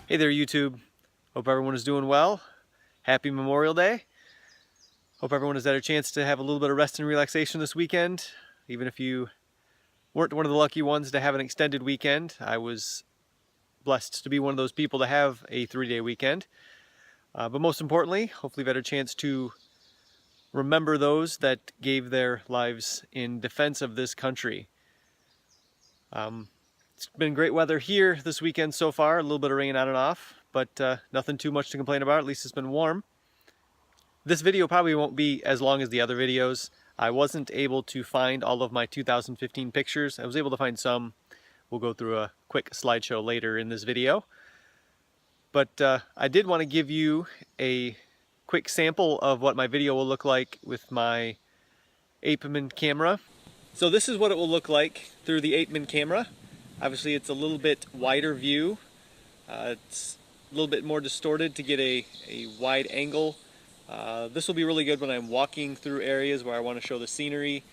Hey there, YouTube. Hope everyone is doing well. Happy Memorial Day. Hope everyone has had a chance to have a little bit of rest and relaxation this weekend. Even if you weren't one of the lucky ones to have an extended weekend, I was blessed to be one of those people to have a 3-day weekend. But most importantly, hopefully you've had a chance to remember those that gave their lives in defense of this country. It's been great weather here this weekend so far, a little bit of rain on and off, but nothing too much to complain about. At least it's been warm. This video probably won't be as long as the other videos. I wasn't able to find all of my 2015 pictures. I was able to find some. We'll go through a quick slideshow later in this video. But I did want to give you a quick sample of what my video will look like with my 8mm camera. So this is what it will look like through the 8mm camera. Obviously it's a little bit wider view. It's a little bit more distorted to get a wide angle. This will be really good when I'm walking through areas where I want to show the scenery.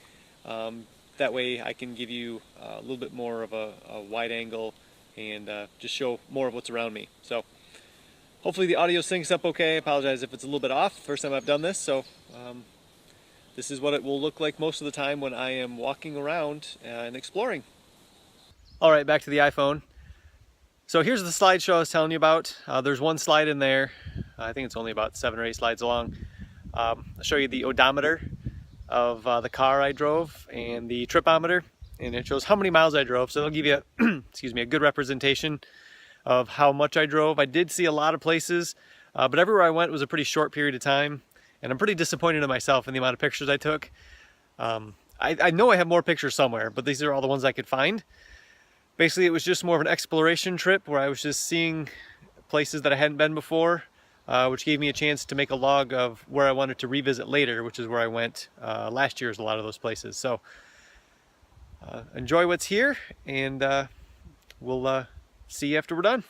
That way I can give you a little bit more of a wide angle and just show more of what's around me. So hopefully the audio syncs up okay. I apologize if it's a little bit off. First time I've done this, so this is what it will look like most of the time when I am walking around and exploring. Alright, back to the iPhone. So here's the slideshow I was telling you about. There's one slide in there. I think it's only about 7 or 8 slides long. I'll show you the odometer of the car I drove and the tripometer, and it shows how many miles I drove. So it'll give you excuse me, a good representation of how much I drove. I did see a lot of places, but everywhere I went was a pretty short period of time, and I'm pretty disappointed in myself in the amount of pictures I took. I know I have more pictures somewhere, but these are all the ones I could find. Basically, it was just more of an exploration trip where I was just seeing places that I hadn't been before, which gave me a chance to make a log of where I wanted to revisit later, which is where I went last year, is a lot of those places. So enjoy what's here, and we'll see you after we're done.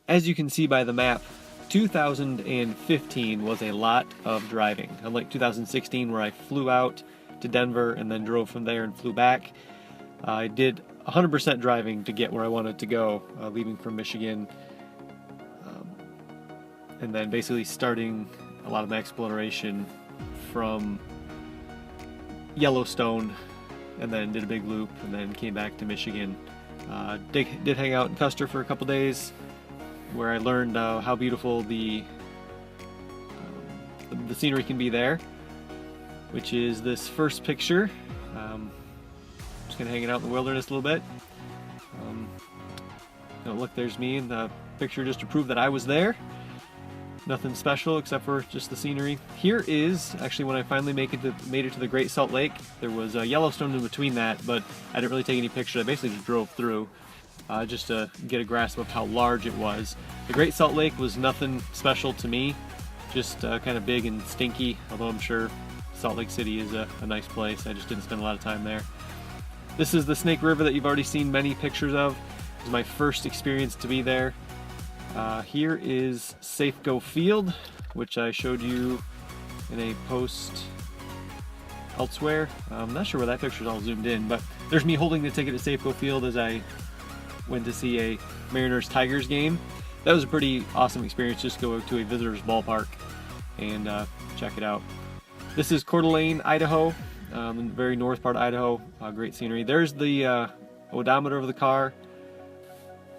As you can see by the map, 2015 was a lot of driving. Unlike 2016, where I flew out to Denver and then drove from there and flew back, I did 100% driving to get where I wanted to go, leaving from Michigan, and then basically starting a lot of my exploration from Yellowstone, and then did a big loop, and then came back to Michigan. Did hang out in Custer for a couple days, where I learned how beautiful the scenery can be there, which is this first picture. Just kind of hanging out in the wilderness a little bit. Look, there's me in the picture just to prove that I was there. Nothing special except for just the scenery. Here is actually when I finally made it to the Great Salt Lake. There was a Yellowstone in between that, but I didn't really take any pictures. I basically just drove through just to get a grasp of how large it was. The Great Salt Lake was nothing special to me, just kind of big and stinky, although I'm sure Salt Lake City is a nice place. I just didn't spend a lot of time there. This is the Snake River that you've already seen many pictures of. It was my first experience to be there. Here is Safeco Field, which I showed you in a post elsewhere. I'm not sure where that picture is all zoomed in, but there's me holding the ticket at Safeco Field as I went to see a Mariners-Tigers game. That was a pretty awesome experience, just go to a visitor's ballpark and check it out. This is Coeur d'Alene, Idaho. In the very north part of Idaho. Great scenery. There's the odometer of the car.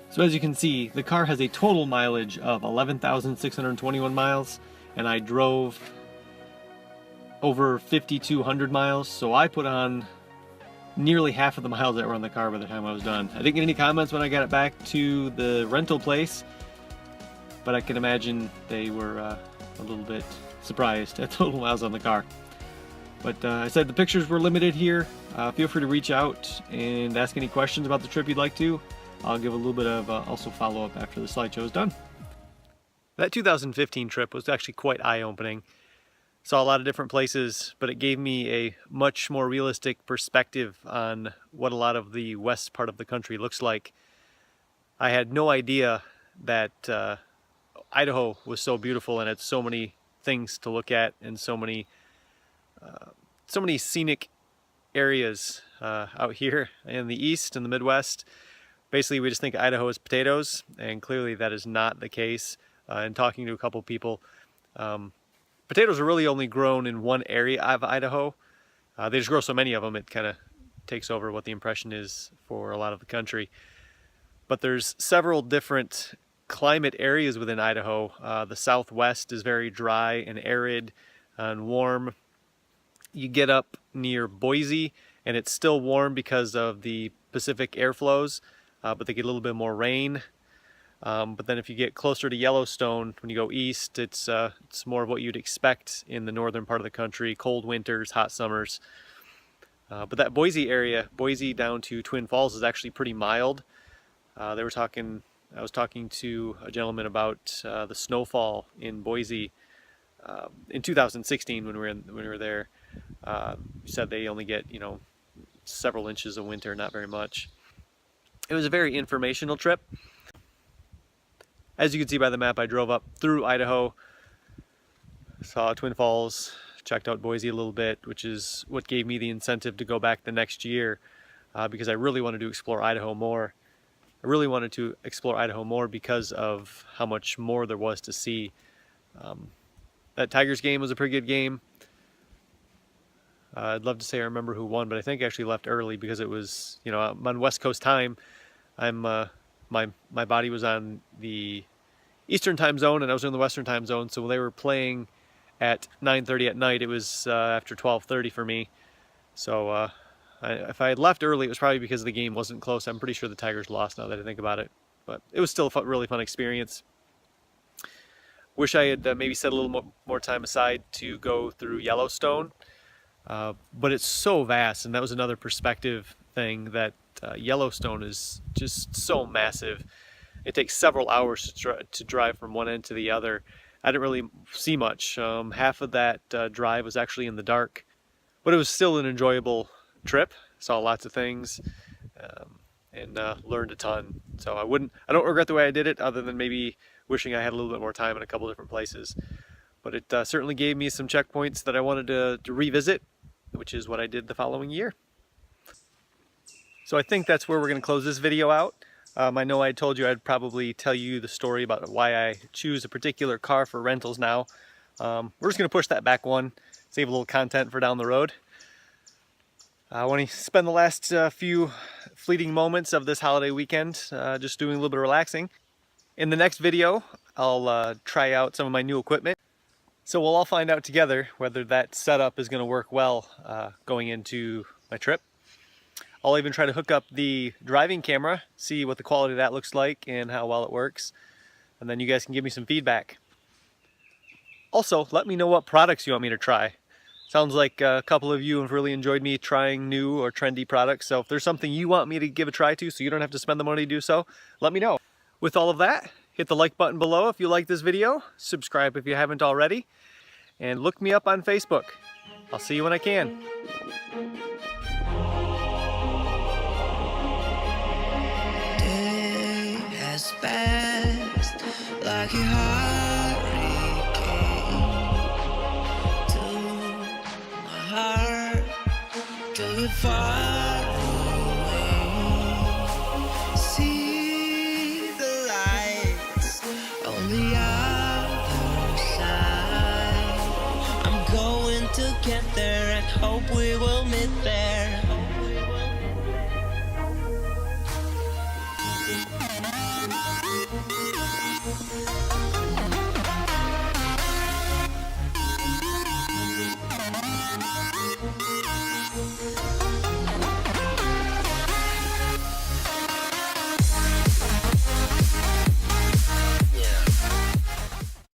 So as you can see, the car has a total mileage of 11,621 miles, and I drove over 5,200 miles, so I put on nearly half of the miles that were on the car by the time I was done. I didn't get any comments when I got it back to the rental place, but I can imagine they were a little bit surprised at total miles on the car. But I said the pictures were limited here. Feel free to reach out and ask any questions about the trip you'd like to. I'll give a little bit of also follow-up after the slideshow is done. That 2015 trip was actually quite eye-opening. Saw a lot of different places, but it gave me a much more realistic perspective on what a lot of the west part of the country looks like. I had no idea that Idaho was so beautiful and had so many things to look at and so many scenic areas out here in the east and the Midwest. Basically, we just think Idaho is potatoes, and clearly that is not the case. And talking to a couple people, potatoes are really only grown in one area of Idaho. They just grow so many of them, it kind of takes over what the impression is for a lot of the country. But there's several different climate areas within Idaho. The southwest is very dry and arid and warm. You get up near Boise and it's still warm because of the Pacific airflows, but they get a little bit more rain. But then if you get closer to Yellowstone, when you go east, it's more of what you'd expect in the northern part of the country: cold winters, hot summers. But that Boise area, Boise down to Twin Falls, is actually pretty mild. I was talking to a gentleman about the snowfall in Boise in 2016 when we were there. He said they only get, you know, several inches of winter, not very much. It was a very informational trip. As you can see by the map, I drove up through Idaho, saw Twin Falls, checked out Boise a little bit, which is what gave me the incentive to go back the next year, because I really wanted to explore Idaho more. I really wanted to explore Idaho more because of how much more there was to see. That Tigers game was a pretty good game. I'd love to say I remember who won, but I think I actually left early because it was, you know, I'm on West Coast time. My body was on the Eastern time zone and I was in the Western time zone. So when they were playing at 9:30 at night, it was after 12:30 for me. So if I had left early, it was probably because the game wasn't close. I'm pretty sure the Tigers lost now that I think about it, but it was still a really fun experience. Wish I had maybe set a little more time aside to go through Yellowstone. But it's so vast, and that was another perspective thing, that Yellowstone is just so massive. It takes several hours to drive from one end to the other. I didn't really see much. Half of that drive was actually in the dark, but it was still an enjoyable trip. Saw lots of things and learned a ton. So I don't regret the way I did it, other than maybe wishing I had a little bit more time in a couple different places. But it certainly gave me some checkpoints that I wanted to revisit, which is what I did the following year. So I think that's where we're going to close this video out. I know I told you I'd probably tell you the story about why I choose a particular car for rentals now. We're just going to push that back one, save a little content for down the road. I want to spend the last few fleeting moments of this holiday weekend just doing a little bit of relaxing. In the next video, I'll try out some of my new equipment. So we'll all find out together whether that setup is going to work well going into my trip. I'll even try to hook up the driving camera, see what the quality of that looks like and how well it works. And then you guys can give me some feedback. Also, let me know what products you want me to try. Sounds like a couple of you have really enjoyed me trying new or trendy products. So if there's something you want me to give a try to so you don't have to spend the money to do so, let me know. With all of that, hit the like button below if you like this video, subscribe if you haven't already, and look me up on Facebook. I'll see you when I can. Day has passed like a hurricane to my heart, till you're far away. See the lights on the other side. I'm going to get there and hope we will meet there.